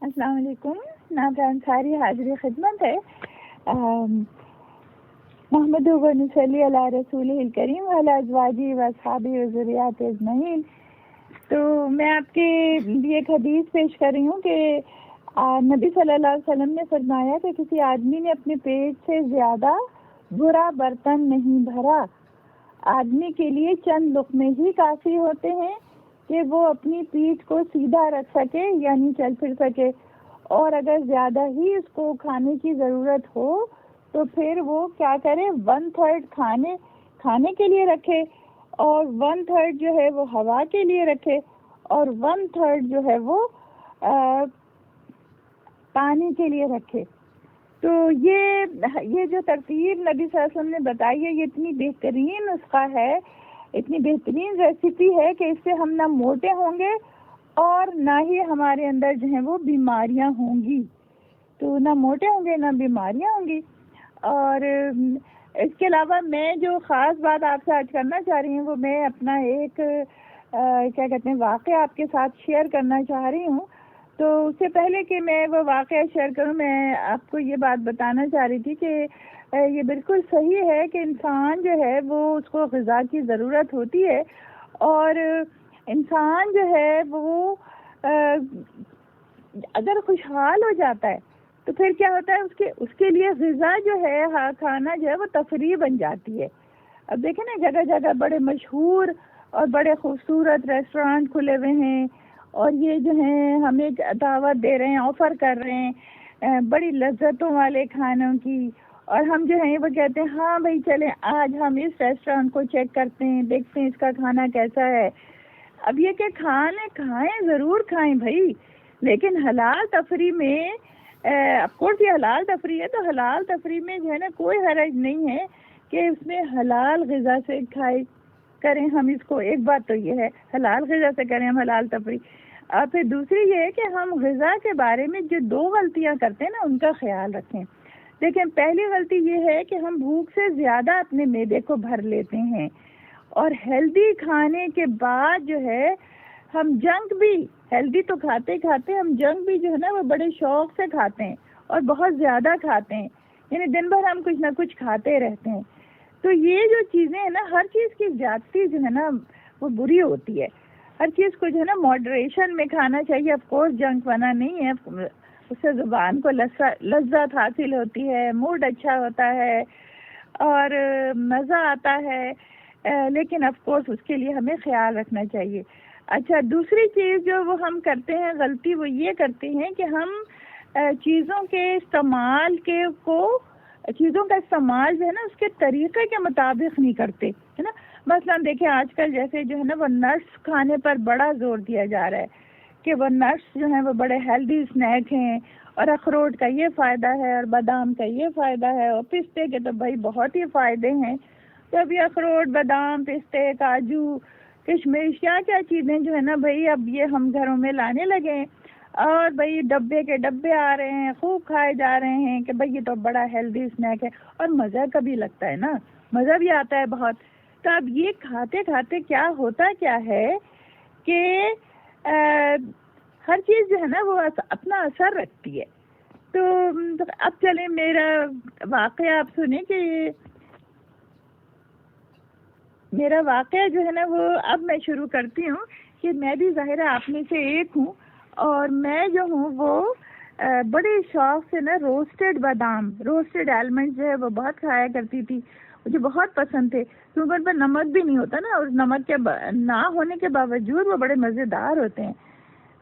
السلام علیکم. ناظرین انصاری حاضر خدمت ہے. محمد صلی اللہ رسول الکریم وعلی ازواجہ و اصحابہ و ذریات اجمعین. تو میں آپ کے لیے ایک حدیث پیش کر رہی ہوں کہ نبی صلی اللہ علیہ وسلم نے فرمایا کہ کسی آدمی نے اپنے پیٹ سے زیادہ برا برتن نہیں بھرا. آدمی کے لیے چند لقمے ہی کافی ہوتے ہیں کہ وہ اپنی پیٹھ کو سیدھا رکھ سکے یعنی چل پھر سکے، اور اگر زیادہ ہی اس کو کھانے کی ضرورت ہو تو پھر وہ کیا کرے، 1/3 کھانے کے لیے رکھے، اور 1/3 جو ہے وہ ہوا کے لیے رکھے، اور 1/3 جو ہے وہ پانی کے لیے رکھے. تو یہ جو ترتیب نبی صلی اللہ علیہ وسلم نے بتائی ہے، یہ اتنی بہترین نسخہ ہے، اتنی بہترین ریسیپی ہے کہ اس سے ہم نہ موٹے ہوں گے اور نہ ہی ہمارے اندر جو ہیں وہ بیماریاں ہوں گی. تو نہ موٹے ہوں گے نہ بیماریاں ہوں گی. اور اس کے علاوہ میں جو خاص بات آپ سے آج کرنا چاہ رہی ہوں وہ میں اپنا ایک کیا کہتے ہیں واقعہ آپ کے ساتھ شیئر کرنا چاہ رہی ہوں. تو اس سے پہلے کہ میں وہ واقعہ شیئر کروں، میں آپ کو یہ بات بتانا چاہ رہی تھی کہ یہ بالکل صحیح ہے کہ انسان جو ہے وہ اس کو غذا کی ضرورت ہوتی ہے، اور انسان جو ہے وہ اگر خوشحال ہو جاتا ہے تو پھر کیا ہوتا ہے، اس کے لیے غذا جو ہے، کھانا جو ہے وہ تفریح بن جاتی ہے. اب دیکھیں نا، جگہ جگہ بڑے مشہور اور بڑے خوبصورت ریسٹورانٹ کھلے ہوئے ہیں، اور یہ جو ہیں ہمیں دعوت دے رہے ہیں، آفر کر رہے ہیں بڑی لذتوں والے کھانوں کی، اور ہم جو ہیں وہ کہتے ہیں ہاں بھائی چلیں آج ہم اس ریسٹورانٹ کو چیک کرتے ہیں، دیکھتے ہیں اس کا کھانا کیسا ہے. اب یہ کہ کھائیں ضرور کھائیں بھائی، لیکن حلال تفریح میں اف کورس یہ حلال تفریح ہے، تو حلال تفریح میں جو ہے نا کوئی حرج نہیں ہے کہ اس میں حلال غذا سے کریں ہم اس کو. ایک بات تو یہ ہے حلال غذا سے کریں ہم حلال تفریح. اور پھر دوسری یہ ہے کہ ہم غذا کے بارے میں جو 2 غلطیاں کرتے ہیں نا ان کا خیال رکھیں. دیکھیں، پہلی غلطی یہ ہے کہ ہم بھوک سے زیادہ اپنے معدے کو بھر لیتے ہیں، اور ہیلدی کھانے کے بعد جو ہے ہم جنک بھی، ہیلدی تو کھاتے ہم جنک بھی جو ہے نا وہ بڑے شوق سے کھاتے ہیں اور بہت زیادہ کھاتے ہیں، یعنی دن بھر ہم کچھ نہ کچھ کھاتے رہتے ہیں. تو یہ جو چیزیں ہیں نا، ہر چیز کی زیادتی جو ہے نا وہ بری ہوتی ہے. ہر چیز کو جو ہے نا ماڈریشن میں کھانا چاہیے. آف کورس جنک بنا نہیں ہے، اس سے زبان کو لذت حاصل ہوتی ہے، موڈ اچھا ہوتا ہے اور مزہ آتا ہے، لیکن آف کورس اس کے لیے ہمیں خیال رکھنا چاہیے. اچھا، دوسری چیز جو وہ ہم کرتے ہیں غلطی، وہ یہ کرتے ہیں کہ ہم چیزوں کا استعمال جو ہے نا اس کے طریقے کے مطابق نہیں کرتے، ہے نا. مثلا دیکھیں آج کل جیسے جو ہے نا وہ نٹس کھانے پر بڑا زور دیا جا رہا ہے کہ وہ نٹس جو ہیں وہ بڑے ہیلدی اسنیک ہیں، اور اخروٹ کا یہ فائدہ ہے اور بادام کا یہ فائدہ ہے، اور پستے کے تو بھائی بہت ہی فائدے ہیں. تو ابھی اخروٹ، بادام، پستے، کاجو، کشمش، کیا چیزیں جو ہے نا بھائی اب یہ ہم گھروں میں لانے لگے ہیں، اور بھائی ڈبے کے ڈبے آ رہے ہیں، خوب کھائے جا رہے ہیں کہ بھائی یہ تو بڑا ہیلدی اسنیک ہے، اور مزہ کا بھی لگتا ہے نا، مزہ بھی آتا ہے بہت. تو اب یہ کھاتے کھاتے کیا ہوتا کیا ہے کہ ہر چیز جو ہے نا وہ اپنا اثر رکھتی ہے. تو اب چلیں میرا واقعہ آپ سنیں کہ میرا واقعہ جو ہے نا وہ اب میں شروع کرتی ہوں کہ میں بھی ظاہر آپ میں سے ایک ہوں، اور میں جو ہوں وہ بڑے شوق سے نا روسٹڈ بادام، روسٹڈ آلمنڈ جو ہے وہ بہت کھایا کرتی تھی. مجھے بہت پسند تھے کیونکہ ان پر نمک بھی نہیں ہوتا نا، اور نمک کے نہ ہونے کے باوجود وہ بڑے مزیدار ہوتے ہیں.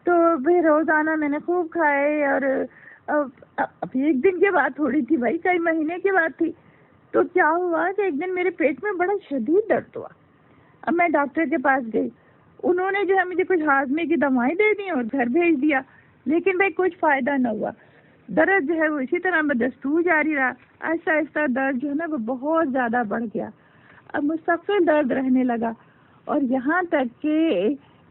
تو پھر روزانہ میں نے خوب کھائے، اور اب ایک دن کی بات تھوڑی تھی بھائی، کئی مہینے کی بات تھی. تو کیا ہوا کہ ایک دن میرے پیٹ میں بڑا شدید درد ہوا. اب میں ڈاکٹر کے پاس گئی، انہوں نے جو ہے مجھے کچھ ہاضمے کی دوائیں دے دی اور گھر بھیج دیا، لیکن بھائی کچھ فائدہ نہ ہوا. درد جو ہے وہ اسی طرح بدستور جاری رہا. آہستہ آہستہ درد جو ہے نا وہ بہت زیادہ بڑھ گیا. اب مستقل درد رہنے لگا، اور یہاں تک کہ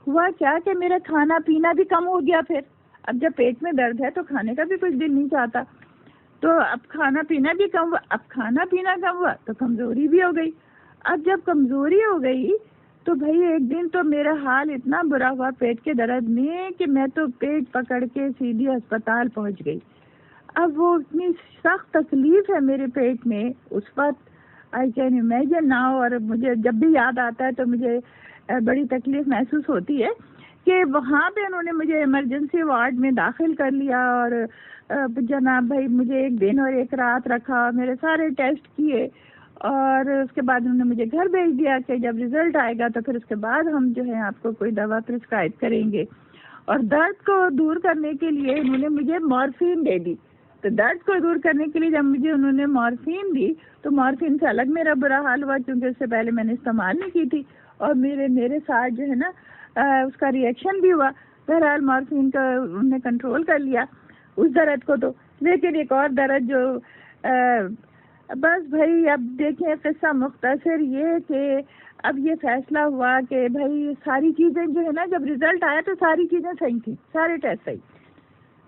ہوا کیا کہ میرا کھانا پینا بھی کم ہو گیا. پھر اب جب پیٹ میں درد ہے تو کھانے کا بھی کچھ دل نہیں چاہتا، تو اب کھانا پینا بھی کم ہوا. اب کھانا پینا کم ہوا تو کمزوری بھی ہو گئی. اب جب کمزوری ہو گئی تو بھائی ایک دن تو میرا حال اتنا برا ہوا پیٹ کے درد میں کہ میں تو پیٹ پکڑ کے سیدھی ہسپتال پہنچ گئی. اب وہ اتنی سخت تکلیف ہے میرے پیٹ میں اس وقت آئی کین امیجن ناؤ, اور مجھے جب بھی یاد آتا ہے تو مجھے بڑی تکلیف محسوس ہوتی ہے کہ وہاں پہ انہوں نے مجھے ایمرجنسی وارڈ میں داخل کر لیا اور جناب بھائی مجھے ایک دن اور ایک رات رکھا, میرے سارے ٹیسٹ کیے اور اس کے بعد انہوں نے مجھے گھر بھیج دیا کہ جب ریزلٹ آئے گا تو پھر اس کے بعد ہم جو ہے آپ کو کوئی دوا پرسکرائب کریں گے. اور درد کو دور کرنے کے لیے انہوں نے مجھے مورفین دے دی. تو درد کو دور کرنے کے لیے جب مجھے انہوں نے مورفین دی تو مورفین سے الگ میرا برا حال ہوا کیونکہ اس سے پہلے میں نے استعمال نہیں کی تھی اور میرے ساتھ جو ہے نا اس کا ری ایکشن بھی ہوا. بہرحال مورفین کا انہوں نے کنٹرول کر لیا اس درد کو. تو لیکن ایک اور درد جو بس بھائی اب دیکھیں قصہ مختصر یہ کہ اب یہ فیصلہ ہوا کہ بھائی ساری چیزیں جو ہے نا جب رزلٹ آیا تو ساری چیزیں صحیح تھیں, سارے ٹیسٹ صحیح.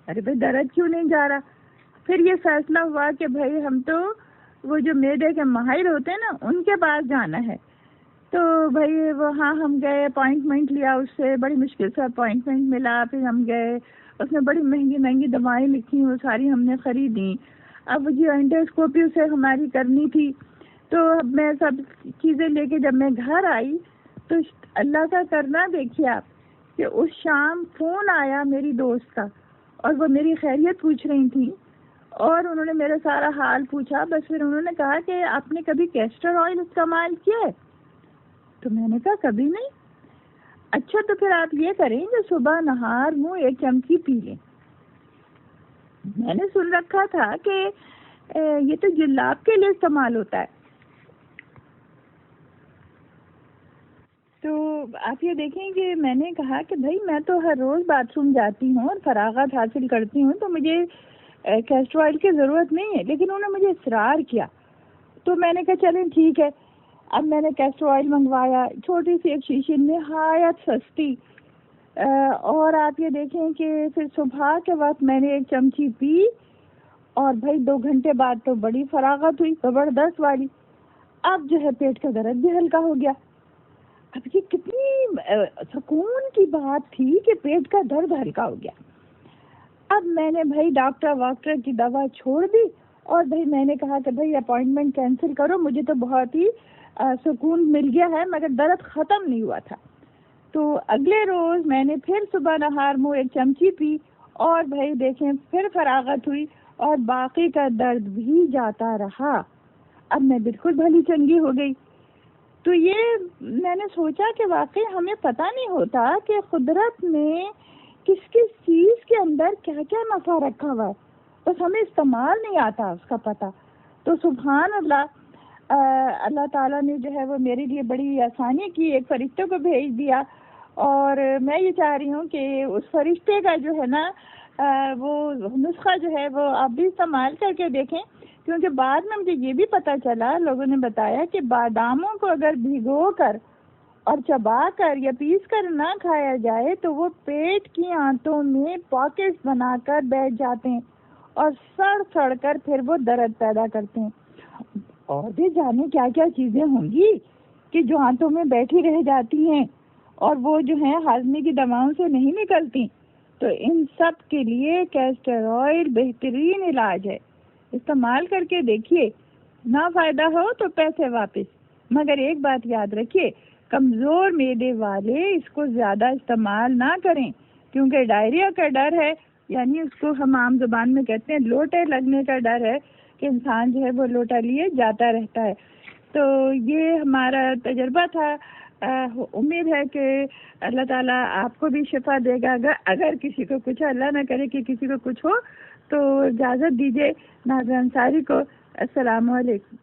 ارے بھائی درد کیوں نہیں جا رہا؟ پھر یہ فیصلہ ہوا کہ بھائی ہم تو وہ جو معدے کے ماہر ہوتے ہیں نا ان کے پاس جانا ہے. تو بھائی وہاں ہم گئے, اپوائنٹمنٹ لیا اس سے, بڑی مشکل سے اپوائنٹمنٹ ملا. پھر ہم گئے, اس نے بڑی مہنگی مہنگی دوائیں لکھی, وہ ساری ہم نے خریدی. اب وہ جو انڈوسکوپی اسے ہماری کرنی تھی تو اب میں سب چیزیں لے کے جب میں گھر آئی تو اللہ کا کرنا دیکھیے آپ کہ اس شام فون آیا میری دوست کا اور وہ میری خیریت پوچھ رہی تھی اور انہوں نے میرا سارا حال پوچھا. بس پھر انہوں نے کہا کہ آپ نے کبھی کیسٹر آئل استعمال کیا ہے؟ تو میں نے کہا کبھی نہیں. اچھا تو پھر آپ یہ کریں کہ صبح نہار منہ ایک چمچی پی لیں. میں نے سن رکھا تھا کہ یہ تو جلاب کے لیے استعمال ہوتا ہے. تو آپ یہ دیکھیں کہ میں نے کہا کہ بھائی میں تو ہر روز باتھ روم جاتی ہوں اور فراغت حاصل کرتی ہوں تو مجھے کیسٹر آئل کی ضرورت نہیں ہے. لیکن انہوں نے مجھے اصرار کیا تو میں نے کہا چلیں ٹھیک ہے. اب میں نے کیسٹر آئل منگوایا, چھوٹی سی ایک شیشی میں, نہایت سستی. اور آپ یہ دیکھیں کہ پھر صبح کے وقت میں نے ایک چمچی پی اور بھائی 2 گھنٹے بعد تو بڑی فراغت ہوئی, زبردست والی. اب جو ہے پیٹ کا درد بھی ہلکا ہو گیا. اب یہ کتنی سکون کی بات تھی کہ پیٹ کا درد ہلکا ہو گیا. اب میں نے بھائی ڈاکٹر کی دوا چھوڑ دی اور بھائی میں نے کہا کہ بھائی اپوائنٹمنٹ کینسل کرو, مجھے تو بہت ہی سکون مل گیا ہے مگر درد ختم نہیں ہوا تھا. تو اگلے روز میں نے پھر صبح نہار منہ ایک چمچی پی اور بھائی دیکھیں پھر فراغت ہوئی اور باقی کا درد بھی جاتا رہا. اب میں بالکل بھلی چنگی ہو گئی. تو یہ میں نے سوچا کہ واقعی ہمیں پتہ نہیں ہوتا کہ قدرت میں کس کس چیز کے اندر کیا کیا نفع رکھا ہوا ہے, بس ہمیں استعمال نہیں آتا اس کا پتہ. تو سبحان اللہ, اللہ تعالیٰ نے جو ہے وہ میرے لیے بڑی آسانی کی, ایک فرشتے کو بھیج دیا اور میں یہ چاہ رہی ہوں کہ اس فرشتے کا جو ہے نا وہ نسخہ جو ہے وہ آپ بھی استعمال کر کے دیکھیں. کیونکہ بعد میں مجھے یہ بھی پتہ چلا, لوگوں نے بتایا کہ باداموں کو اگر بھگو کر اور چبا کر یا پیس کر نہ کھایا جائے تو وہ پیٹ کی آنتوں میں پاکٹس بنا کر بیٹھ جاتے ہیں اور سڑ کر پھر وہ درد پیدا کرتے ہیں. اور بھی جانے کیا کیا چیزیں ہوں گی کہ جو آنتوں میں بیٹھی رہ جاتی ہیں اور وہ جو ہیں ہاضمے کی دواؤں سے نہیں نکلتی. تو ان سب کے لیے کیسٹر آئل بہترین علاج ہے, استعمال کر کے دیکھیے. نہ فائدہ ہو تو پیسے واپس, مگر ایک بات یاد رکھیے, کمزور معدے والے اس کو زیادہ استعمال نہ کریں کیونکہ ڈائریا کا ڈر ہے, یعنی اس کو ہم عام زبان میں کہتے ہیں لوٹے لگنے کا ڈر ہے کہ انسان جو ہے وہ لوٹا لیے جاتا رہتا ہے. تو یہ ہمارا تجربہ تھا. امید ہے کہ اللہ تعالیٰ آپ کو بھی شفا دے گا. اگر کسی کو کچھ, اللہ نہ کرے کہ کسی کو کچھ ہو, تو اجازت دیجیے ناظر انصاری کو. السلام علیکم.